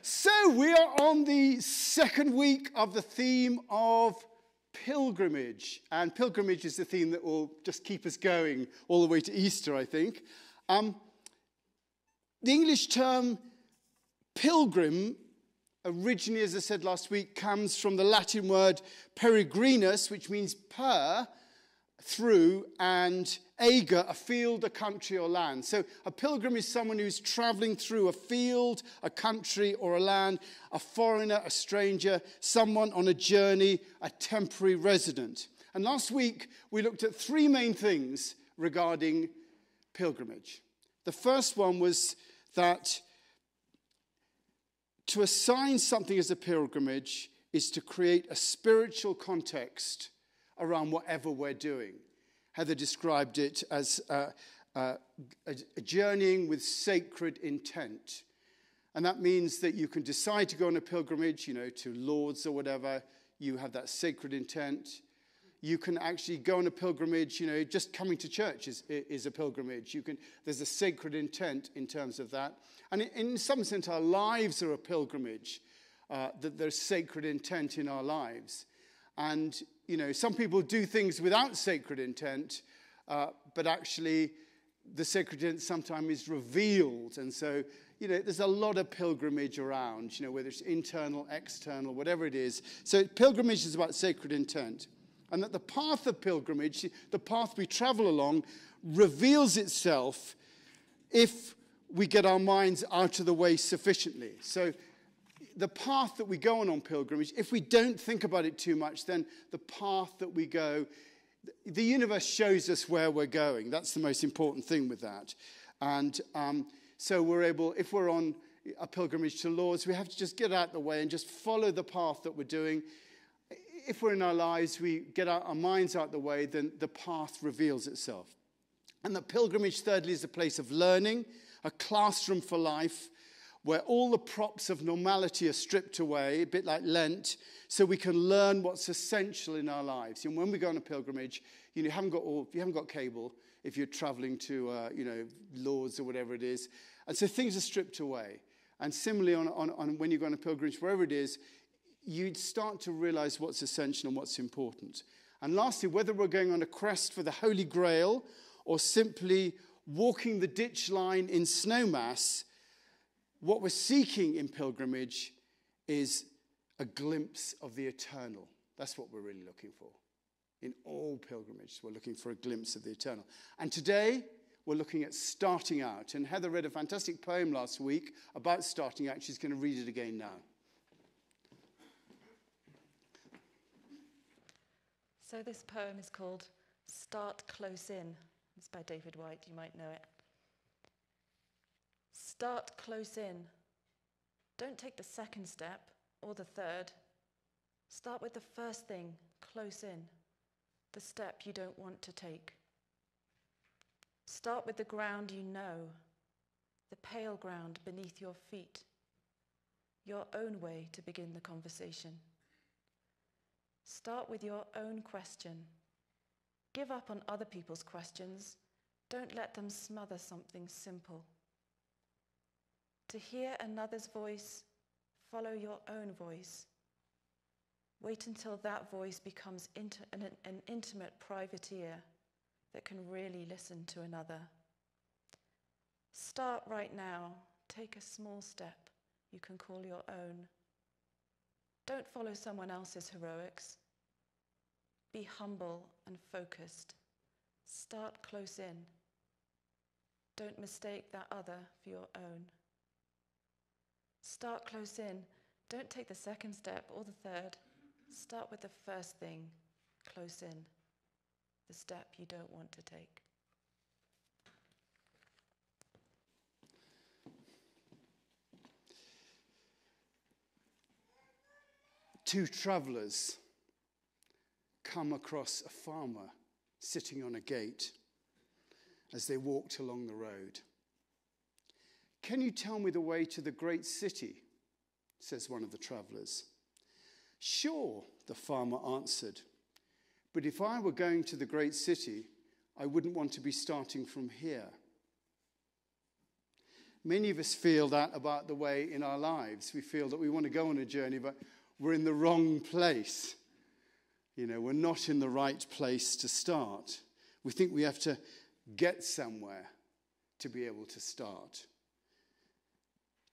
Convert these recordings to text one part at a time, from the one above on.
So we are on the second week of the theme of pilgrimage. And pilgrimage is the theme that will just keep us going all the way to Easter, I think. The English term pilgrim, originally, as I said last week, comes from the Latin word peregrinus, which means per, through, and ager, a field, a country, or land. So a pilgrim is someone who's traveling through a field, a country, or a land, a foreigner, a stranger, someone on a journey, a temporary resident. And last week, we looked at three main things regarding pilgrimage. The first one was that to assign something as a pilgrimage is to create a spiritual context around whatever we're doing. Heather described it as a journeying with sacred intent. And that means that you can decide to go on a pilgrimage, to Lourdes or whatever. You have that sacred intent. You can actually go on a pilgrimage, just coming to church is a pilgrimage. There's a sacred intent in terms of that. And in some sense, our lives are a pilgrimage, that there's sacred intent in our lives. And, some people do things without sacred intent, but actually the sacred intent sometimes is revealed. And so, there's a lot of pilgrimage around, whether it's internal, external, whatever it is. So pilgrimage is about sacred intent. And that the path of pilgrimage, the path we travel along, reveals itself if we get our minds out of the way sufficiently. So the path that we go on pilgrimage, if we don't think about it too much, then the path that we go, the universe shows us where we're going. That's the most important thing with that. And so we're able, if we're on a pilgrimage to Lourdes, we have to just get out of the way and just follow the path that we're doing. If we're in our lives, we get our minds out of the way, then the path reveals itself. And the pilgrimage, thirdly, is a place of learning, a classroom for life, where all the props of normality are stripped away, a bit like Lent, so we can learn what's essential in our lives. And when we go on a pilgrimage, you haven't got cable if you're traveling to, Lourdes or whatever it is. And so things are stripped away. And similarly, on when you go on a pilgrimage, wherever it is, you'd start to realize what's essential and what's important. And lastly, whether we're going on a quest for the Holy Grail or simply walking the ditch line in Snowmass, what we're seeking in pilgrimage is a glimpse of the eternal. That's what we're really looking for. In all pilgrimages, we're looking for a glimpse of the eternal. And today, we're looking at starting out. And Heather read a fantastic poem last week about starting out. She's going to read it again now. So this poem is called Start Close In. It's by David White, you might know it. Start close in. Don't take the second step or the third. Start with the first thing, close in, the step you don't want to take. Start with the ground you know, the pale ground beneath your feet, your own way to begin the conversation. Start with your own question. Give up on other people's questions. Don't let them smother something simple. To hear another's voice, follow your own voice. Wait until that voice becomes an intimate, private ear that can really listen to another. Start right now. Take a small step you can call your own. Don't follow someone else's heroics. Be humble and focused. Start close in. Don't mistake that other for your own. Start close in. Don't take the second step or the third. Start with the first thing, close in, the step you don't want to take. Two travelers come across a farmer sitting on a gate as they walked along the road. "Can you tell me the way to the great city?" says one of the travelers. "Sure," the farmer answered, "but if I were going to the great city, I wouldn't want to be starting from here." Many of us feel that about the way in our lives. We feel that we want to go on a journey, but we're in the wrong place. We're not in the right place to start. We think we have to get somewhere to be able to start.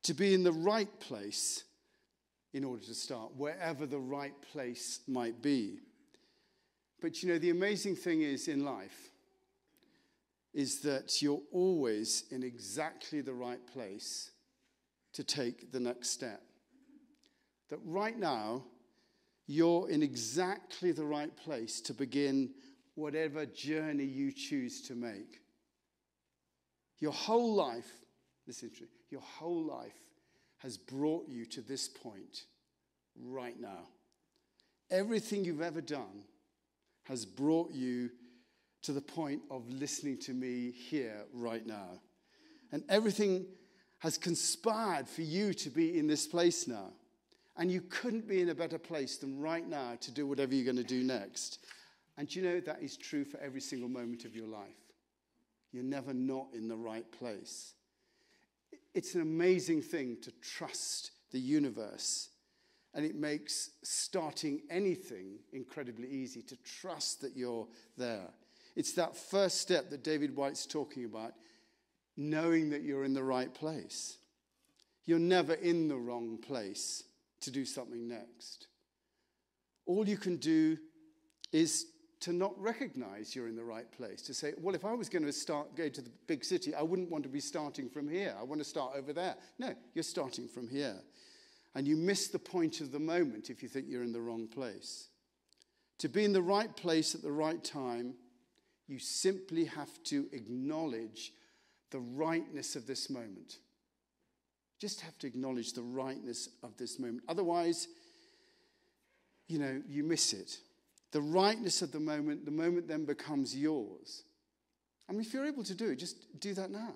To be in the right place in order to start, wherever the right place might be. But the amazing thing is in life is that you're always in exactly the right place to take the next step. That right now, you're in exactly the right place to begin whatever journey you choose to make. Your whole life, listen to me, your whole life has brought you to this point right now. Everything you've ever done has brought you to the point of listening to me here right now. And everything has conspired for you to be in this place now. And you couldn't be in a better place than right now to do whatever you're going to do next. And that is true for every single moment of your life. You're never not in the right place. It's an amazing thing to trust the universe. And it makes starting anything incredibly easy, to trust that you're there. It's that first step that David White's talking about, knowing that you're in the right place. You're never in the wrong place to do something next. All you can do is to not recognize you're in the right place. To say, well, if I was going to go to the big city, I wouldn't want to be starting from here. I want to start over there. No, you're starting from here. And you miss the point of the moment if you think you're in the wrong place. To be in the right place at the right time, you simply have to acknowledge the rightness of this moment. Just have to acknowledge the rightness of this moment. Otherwise, you miss it. The rightness of the moment then becomes yours. I mean, if you're able to do it, just do that now.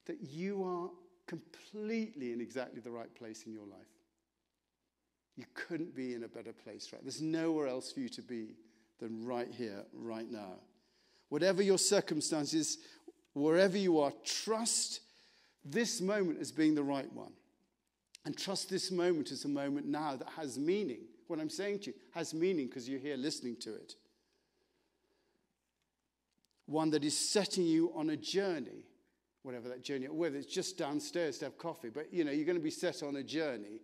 That you are completely in exactly the right place in your life. You couldn't be in a better place, right? There's nowhere else for you to be than right here, right now. Whatever your circumstances, wherever you are, trust this moment as being the right one. And trust this moment as a moment now that has meaning. What I'm saying to you has meaning because you're here listening to it. One that is setting you on a journey, whatever that journey, whether it's just downstairs to have coffee, but you're going to be set on a journey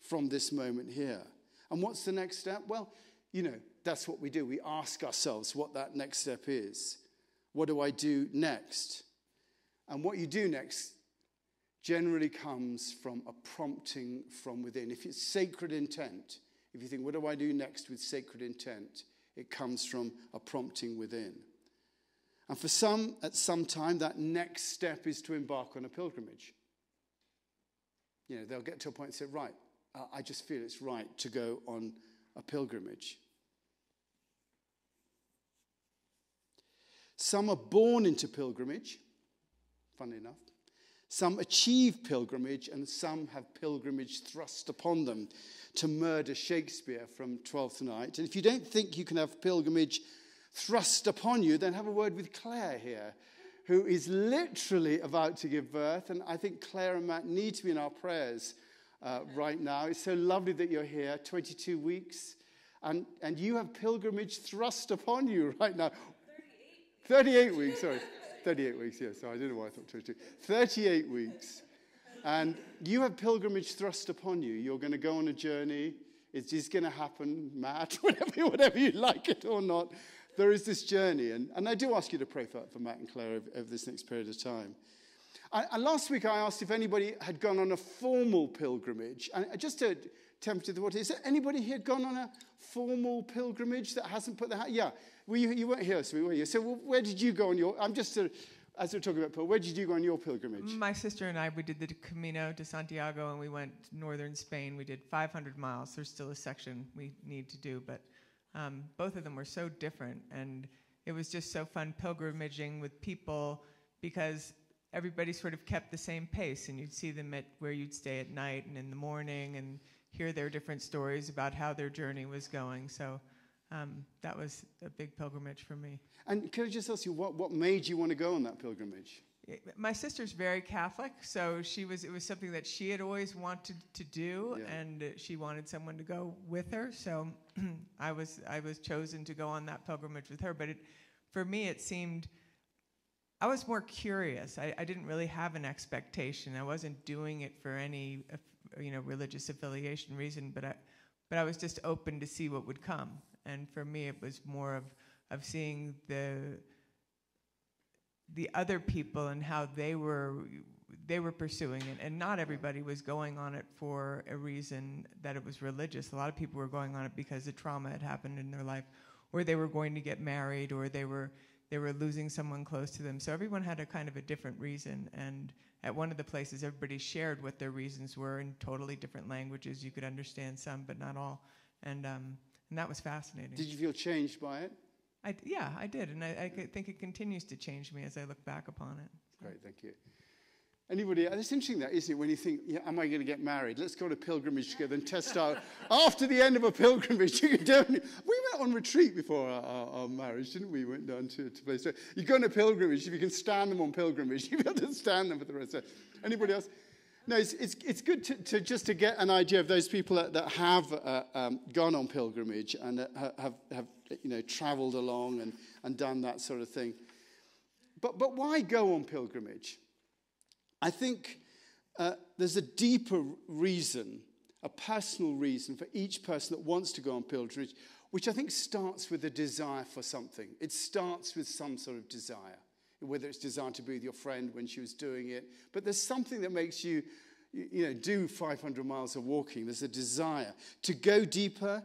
from this moment here. And what's the next step? Well, that's what we do. We ask ourselves what that next step is. What do I do next? And what you do next generally comes from a prompting from within. If it's sacred intent, if you think, what do I do next with sacred intent? It comes from a prompting within. And for some, at some time, that next step is to embark on a pilgrimage. They'll get to a point and say, right, I just feel it's right to go on a pilgrimage. Some are born into pilgrimage, funnily enough. Some achieve pilgrimage, and some have pilgrimage thrust upon them to murder Shakespeare from Twelfth Night. And if you don't think you can have pilgrimage thrust upon you, then have a word with Claire here, who is literally about to give birth. And I think Claire and Matt need to be in our prayers right now. It's so lovely that you're here, 22 weeks. And you have pilgrimage thrust upon you right now. 38 weeks, sorry. 38 weeks, yes. So I don't know why I thought 22. 38 weeks. And you have pilgrimage thrust upon you. You're going to go on a journey. It's just going to happen, Matt, whatever you like it or not. There is this journey. And I do ask you to pray for Matt and Claire over this next period of time. And last week I asked if anybody had gone on a formal pilgrimage. And just to tempt the water, is there anybody here gone on a formal pilgrimage that hasn't put their hand? Yeah. Well, you weren't here, so were you? So where did you go on your... as we're talking about, where did you go on your pilgrimage? My sister and I, we did the Camino de Santiago, and we went northern Spain. We did 500 miles. There's still a section we need to do, but both of them were so different, and it was just so fun pilgrimaging with people because everybody sort of kept the same pace, and you'd see them at where you'd stay at night and in the morning and hear their different stories about how their journey was going. So that was a big pilgrimage for me. And can I just ask you, what made you want to go on that pilgrimage? my sister's very Catholic, so it was something that she had always wanted to do, and she wanted someone to go with her. So I was chosen to go on that pilgrimage with her. But for me, it seemed I was more curious. I didn't really have an expectation. I wasn't doing it for any religious affiliation reason, but I was just open to see what would come. And for me, it was more of seeing the other people and how they were pursuing it. And not everybody was going on it for a reason that it was religious. A lot of people were going on it because a trauma had happened in their life, or they were going to get married, or they were losing someone close to them. So everyone had a kind of a different reason. And at one of the places, everybody shared what their reasons were in totally different languages. You could understand some, but not all. And that was fascinating. Did you feel changed by it? I did, and I think it continues to change me as I look back upon it. Great, thank you. Anybody? It's interesting that, isn't it, when you think, am I going to get married? Let's go on a pilgrimage together and test out. After the end of a pilgrimage, you can definitely... We went on retreat before our marriage, didn't we? We went down to a place. So you go on a pilgrimage, if you can stand them on pilgrimage, you'll be able to stand them for the rest of it. Anybody else? No, it's good to just to get an idea of those people that have gone on pilgrimage and have travelled along and done that sort of thing. But why go on pilgrimage? I think there's a deeper reason, a personal reason for each person that wants to go on pilgrimage, which I think starts with a desire for something. It starts with some sort of desire. Whether it's desire to be with your friend when she was doing it. But there's something that makes you do 500 miles of walking. There's a desire to go deeper,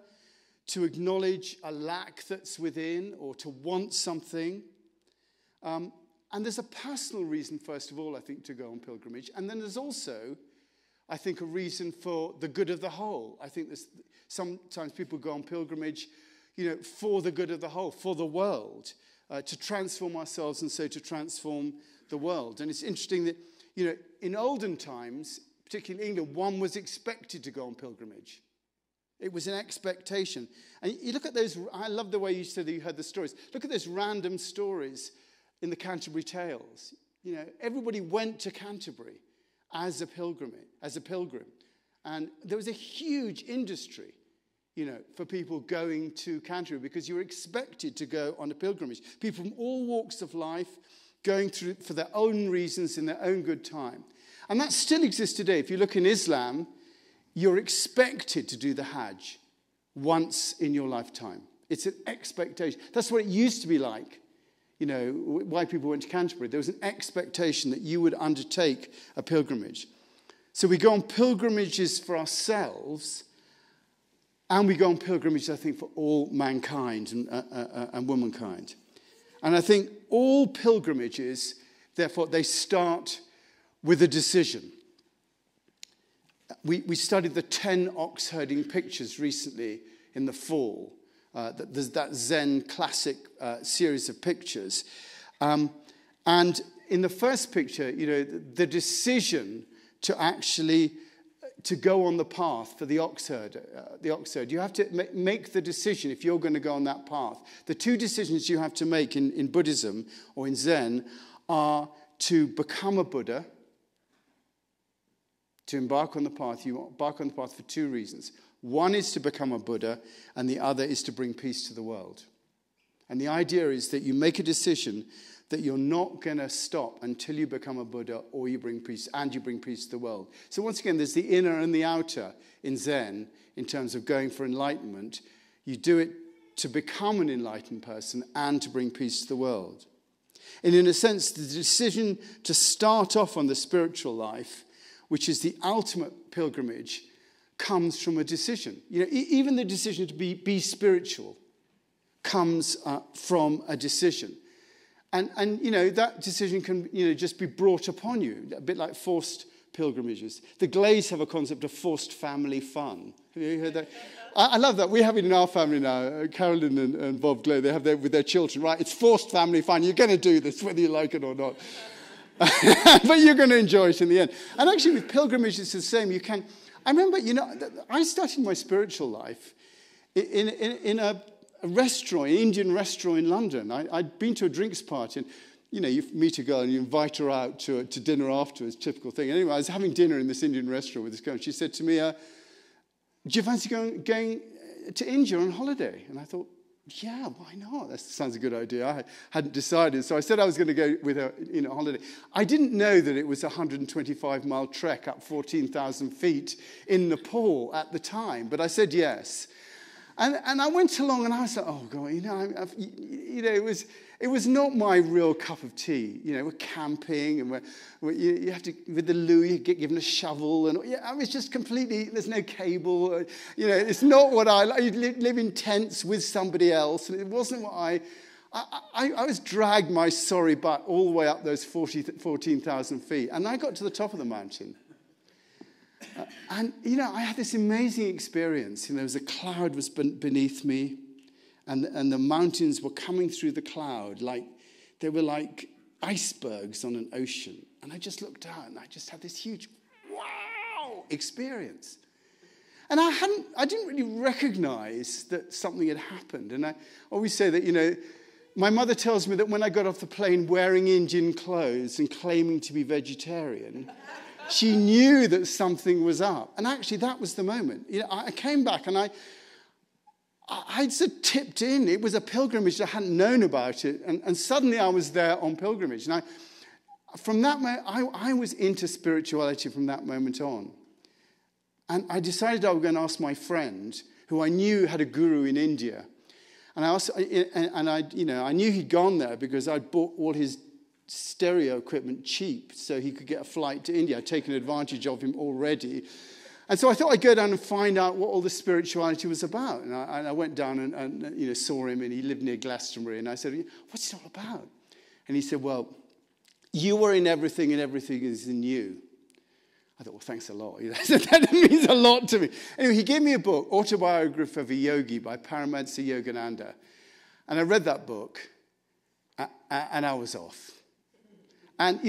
to acknowledge a lack that's within, or to want something. And there's a personal reason, first of all, I think, to go on pilgrimage. And then there's also, I think, a reason for the good of the whole. I think sometimes people go on pilgrimage, for the good of the whole, for the world. To transform ourselves and so to transform the world. And it's interesting that, in olden times, particularly in England, one was expected to go on pilgrimage. It was an expectation. And you look at those, I love the way you said that you heard the stories. Look at those random stories in the Canterbury Tales. Everybody went to Canterbury as a pilgrim. And there was a huge industry for people going to Canterbury because you were expected to go on a pilgrimage. People from all walks of life going through for their own reasons in their own good time. And that still exists today. If you look in Islam, you're expected to do the Hajj once in your lifetime. It's an expectation. That's what it used to be like, why people went to Canterbury. There was an expectation that you would undertake a pilgrimage. So we go on pilgrimages for ourselves. And we go on pilgrimage, I think, for all mankind and womankind. And I think all pilgrimages, therefore, they start with a decision. We studied the 10 ox herding pictures recently in the fall. There's that Zen classic series of pictures. And in the first picture, the decision to actually... to go on the path for the ox herd. You have to make the decision if you're going to go on that path. The two decisions you have to make in Buddhism or in Zen are to become a Buddha, to embark on the path. You embark on the path for two reasons. One is to become a Buddha, and the other is to bring peace to the world. And the idea is that you make a decision that you're not going to stop until you become a Buddha or you bring peace to the world. So once again, there's the inner and the outer in Zen in terms of going for enlightenment. You do it to become an enlightened person and to bring peace to the world. And in a sense, the decision to start off on the spiritual life, which is the ultimate pilgrimage, comes from a decision. Even the decision to be spiritual comes from a decision. And that decision can, just be brought upon you, a bit like forced pilgrimages. The Glays have a concept of forced family fun. Have you heard that? I love that. We have it in our family now. Carolyn and Bob Glay, they have that with their children, right? It's forced family fun. You're going to do this whether you like it or not. But you're going to enjoy it in the end. And actually with pilgrimage, it's the same. I remember, I started my spiritual life in a restaurant, an Indian restaurant in London. I'd been to a drinks party, and you meet a girl and you invite her out to dinner afterwards, typical thing. Anyway, I was having dinner in this Indian restaurant with this girl, and she said to me, do you fancy going to India on holiday? And I thought, yeah, why not? That sounds a good idea. I hadn't decided, so I said I was going to go with her on holiday. I didn't know that it was a 125-mile trek up 14,000 feet in Nepal at the time, but I said yes. And I went along, and I was like, oh God, it was not my real cup of tea. We're camping, and you have to, with the loo, you get given a shovel, and I was just completely, there's no cable. It's not what I like. You live in tents with somebody else, and it wasn't what I was dragged my sorry butt all the way up those 14,000 feet, and I got to the top of the mountain. I had this amazing experience. There was a cloud was beneath me, and the mountains were coming through the cloud like they were like icebergs on an ocean. And I just looked out, and I just had this huge wow experience. And I didn't really recognize that something had happened. And I always say that, my mother tells me that when I got off the plane wearing Indian clothes and claiming to be vegetarian, she knew that something was up. And actually, that was the moment. I came back, and I'd sort of tipped in. It was a pilgrimage. I hadn't known about it. And suddenly I was there on pilgrimage. And from that moment, I was into spirituality from that moment on. And I decided I was going to ask my friend, who I knew had a guru in India. And I knew he'd gone there because I'd bought all his stereo equipment cheap so he could get a flight to India. I'd taken advantage of him already. And so I thought I'd go down and find out what all the spirituality was about. And I went down and saw him, and he lived near Glastonbury. And I said, what's it all about? And he said, well, you are in everything, and everything is in you. I thought, well, thanks a lot. That means a lot to me. Anyway, he gave me a book, Autobiography of a Yogi by Paramahansa Yogananda. And I read that book, and I was off. And,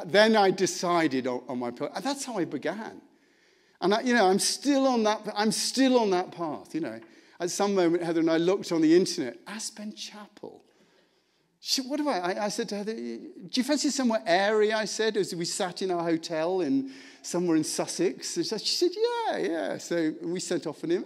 then I decided on my path. That's how I began. And, I'm still on that path, At some moment, Heather and I looked on the internet, Aspen Chapel. What do I said to Heather, do you fancy somewhere airy, I said, as we sat in our hotel somewhere in Sussex. She said, yeah. So we sent off on him.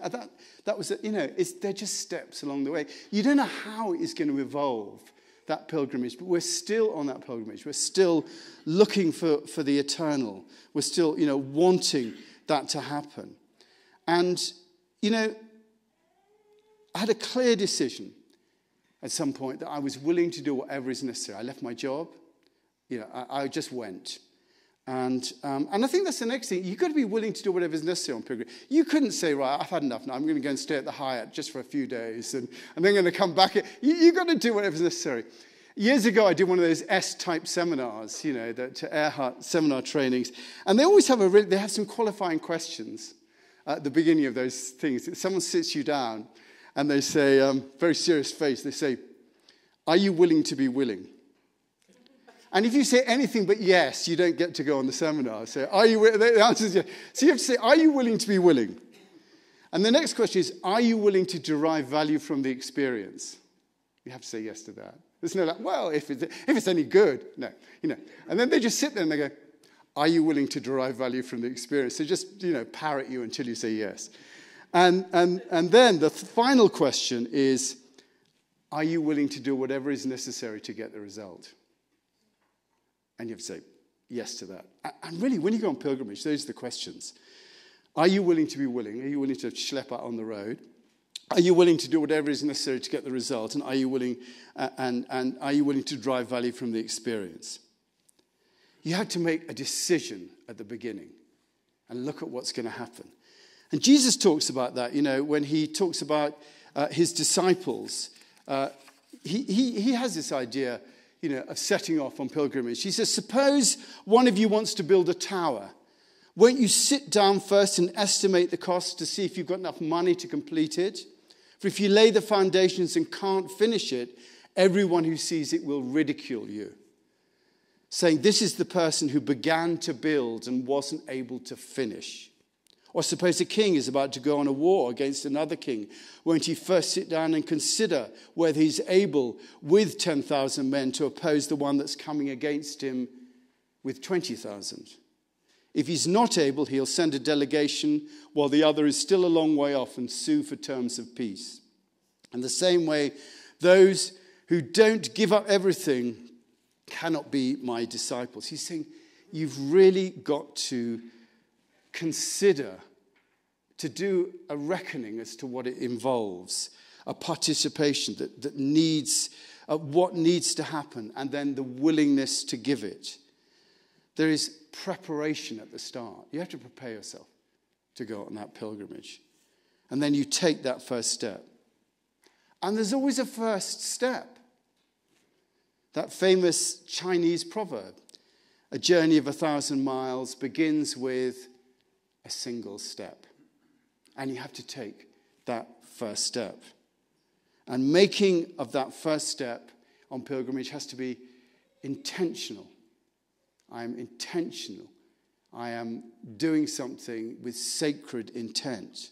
That was, they're just steps along the way. You don't know how it is going to evolve, that pilgrimage, but we're still on that pilgrimage. We're still looking for the eternal. We're still, wanting that to happen. And, I had a clear decision at some point that I was willing to do whatever is necessary. I left my job. I just went. And I think that's the next thing. You've got to be willing to do whatever is necessary on pilgrimage. You couldn't say, right, I've had enough now. I'm going to go and stay at the Hyatt just for a few days, and then I'm going to come back. You've got to do whatever is necessary. Years ago, I did one of those S-type seminars, the Earhart seminar trainings. And they always have they have some qualifying questions at the beginning of those things. Someone sits you down, and they say, very serious face, they say, are you willing to be willing? And if you say anything but yes, you don't get to go on the seminar. So the answer is yes. So you have to say, are you willing to be willing? And the next question is, are you willing to derive value from the experience? You have to say yes to that. There's no well, if it's any good. No, And then they just sit there and they go, are you willing to derive value from the experience? So just, parrot you until you say yes. And then the final question is, are you willing to do whatever is necessary to get the result? And you have to say yes to that. And really, when you go on pilgrimage, those are the questions. Are you willing to be willing? Are you willing to schlep out on the road? Are you willing to do whatever is necessary to get the result? And are you willing are you willing to drive value from the experience? You have to make a decision at the beginning and look at what's going to happen. And Jesus talks about that, when he talks about his disciples. He has this idea, of setting off on pilgrimage. He says, suppose one of you wants to build a tower. Won't you sit down first and estimate the cost to see if you've got enough money to complete it? For if you lay the foundations and can't finish it, everyone who sees it will ridicule you, saying, this is the person who began to build and wasn't able to finish. Or suppose a king is about to go on a war against another king. Won't he first sit down and consider whether he's able with 10,000 men to oppose the one that's coming against him with 20,000? If he's not able, he'll send a delegation while the other is still a long way off and sue for terms of peace. In the same way, those who don't give up everything cannot be my disciples. He's saying you've really got to consider, to do a reckoning as to what it involves, a participation that needs, what needs to happen, and then the willingness to give it. There is preparation at the start. You have to prepare yourself to go on that pilgrimage. And then you take that first step. And there's always a first step. That famous Chinese proverb, a journey of 1,000 miles begins with a single step. And you have to take that first step. And making of that first step on pilgrimage has to be intentional. I am intentional. I am doing something with sacred intent.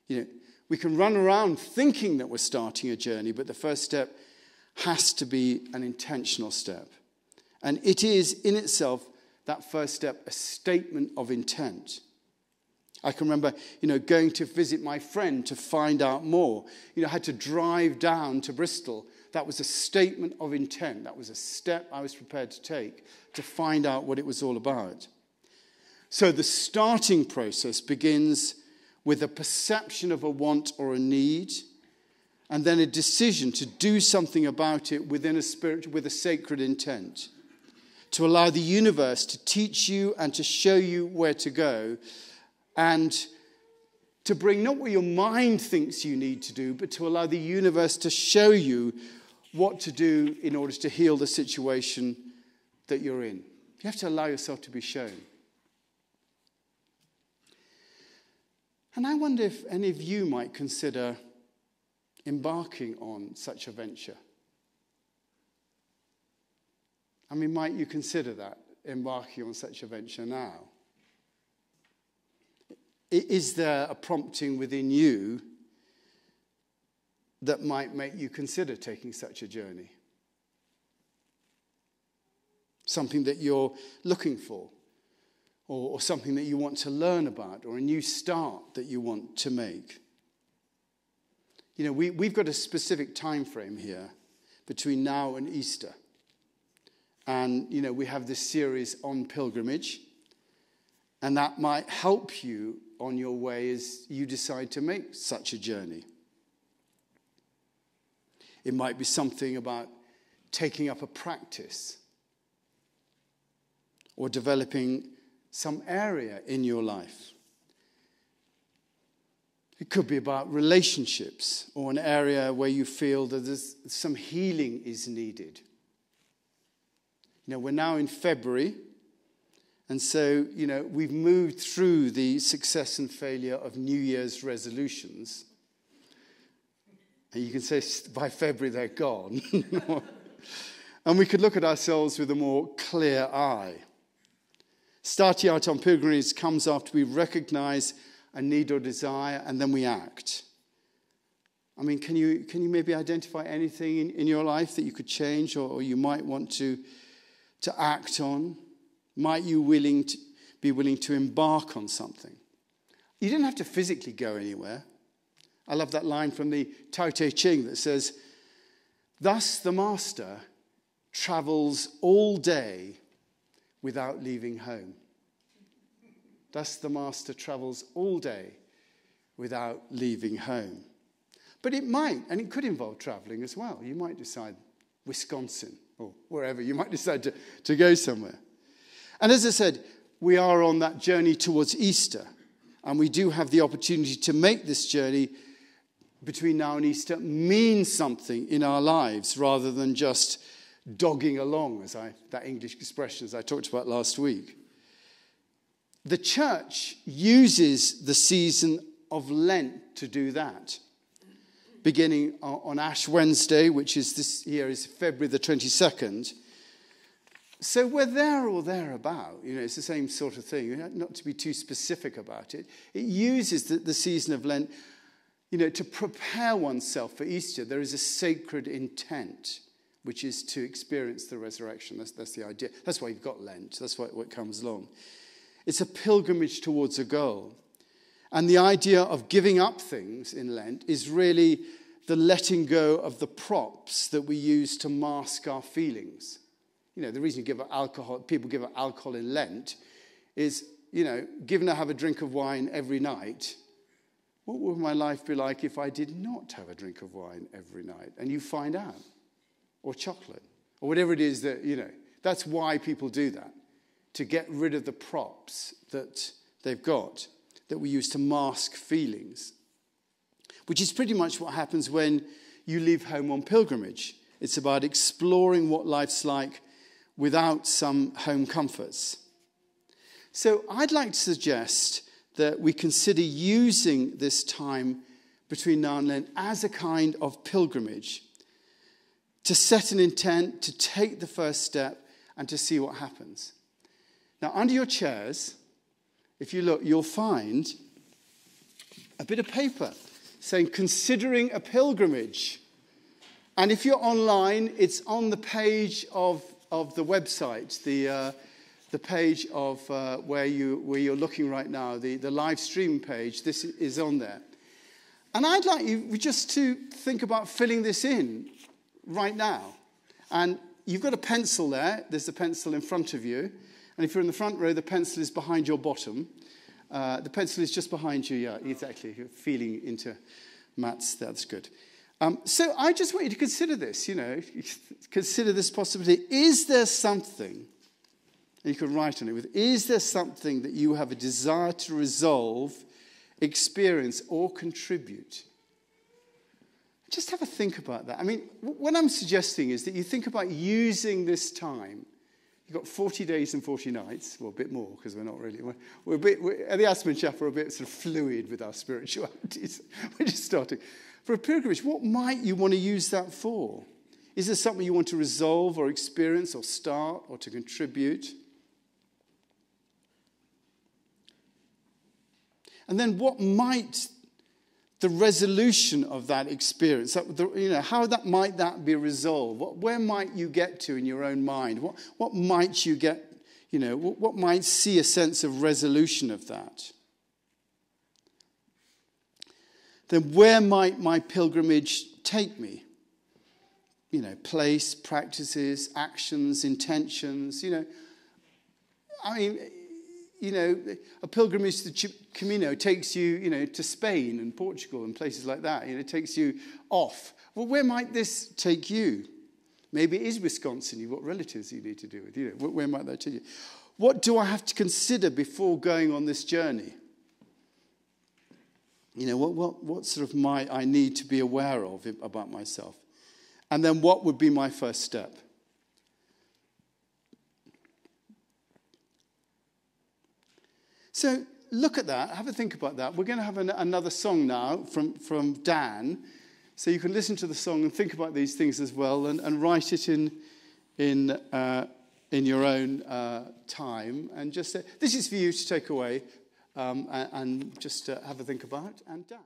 You know, we can run around thinking that we're starting a journey, but the first step has to be an intentional step. And it is in itself, that first step, a statement of intent. I can remember, going to visit my friend to find out more. I had to drive down to Bristol. That was a statement of intent. That was a step I was prepared to take to find out what it was all about. So the starting process begins with a perception of a want or a need, and then a decision to do something about it with a sacred intent, to allow the universe to teach you and to show you where to go, and to bring not what your mind thinks you need to do, but to allow the universe to show you what to do in order to heal the situation that you're in. You have to allow yourself to be shown. And I wonder if any of you might consider embarking on such a venture. I mean, might you consider that, embarking on such a venture now? Is there a prompting within you that might make you consider taking such a journey? Something that you're looking for, or something that you want to learn about, or a new start that you want to make. We've got a specific time frame here between now and Easter. And, we have this series on pilgrimage, and that might help you on your way as you decide to make such a journey. It might be something about taking up a practice or developing some area in your life. It could be about relationships or an area where you feel that there's some healing is needed. We're now in February, and so, we've moved through the success and failure of New Year's resolutions. And you can say by February they're gone. And we could look at ourselves with a more clear eye. Starting out on pilgrimage comes after we recognize a need or desire, and then we act. I mean, can you maybe identify anything in your life that you could change or you might want to act on? Might you be willing to embark on something? You didn't have to physically go anywhere. I love that line from the Tao Te Ching that says, "Thus the master travels all day without leaving home." Thus the master travels all day without leaving home. But it might, and it could involve traveling as well. You might decide Wisconsin or wherever. You might decide to go somewhere. And as I said, we are on that journey towards Easter. And we do have the opportunity to make this journey between now and Easter mean something in our lives rather than just dogging along, that English expression as I talked about last week. The church uses the season of Lent to do that. Beginning on Ash Wednesday, which is this year is February the 22nd, So we're there or thereabout. It's the same sort of thing. Not to be too specific about it. It uses the season of Lent, to prepare oneself for Easter. There is a sacred intent, which is to experience the resurrection. That's the idea. That's why you've got Lent. That's why it comes along. It's a pilgrimage towards a goal. And the idea of giving up things in Lent is really the letting go of the props that we use to mask our feelings. The reason people give up alcohol in Lent is, given I have a drink of wine every night, what would my life be like if I did not have a drink of wine every night? And you find out. Or chocolate. Or whatever it is that, That's why people do that. To get rid of the props that they've got, that we use to mask feelings. Which is pretty much what happens when you leave home on pilgrimage. It's about exploring what life's like without some home comforts. So I'd like to suggest that we consider using this time between now and Lent as a kind of pilgrimage, to set an intent, to take the first step, and to see what happens. Now, under your chairs, if you look, you'll find a bit of paper saying, considering a pilgrimage. And if you're online, it's on the page of the website, the page of where you're looking right now, the live stream page. This is on there. And I'd like you just to think about filling this in right now. And you've got a pencil there. There's a pencil in front of you. And if you're in the front row, the pencil is behind your bottom. The pencil is just behind you. Yeah, exactly. You're feeling into Matt's. That's good. So I just want you to consider this, consider this possibility. Is there something, and you can write on it, is there something that you have a desire to resolve, experience, or contribute? Just have a think about that. I mean, what I'm suggesting is that you think about using this time. You've got 40 days and 40 nights, well, a bit more, because we're not really, at the Aspen Chapel, we're a bit sort of fluid with our spiritualities. We're just starting. For a pilgrimage, what might you want to use that for? Is there something you want to resolve or experience or start or to contribute? And then what might the resolution of that experience, how might that be resolved? Where might you get to in your own mind? What might you get, what might see a sense of resolution of that? Then where might my pilgrimage take me? Place, practices, actions, intentions, a pilgrimage to the Camino takes you, to Spain and Portugal and places like that. It takes you off. Well, where might this take you? Maybe it is Wisconsin. You've got relatives you need to do with. Where might that take you? What do I have to consider before going on this journey? What sort of I need to be aware of about myself? And then what would be my first step? So look at that. Have a think about that. We're going to have another song now from Dan. So you can listen to the song and think about these things as well and write it in your own time. And just say, this is for you to take away and just have a think about. And Dan.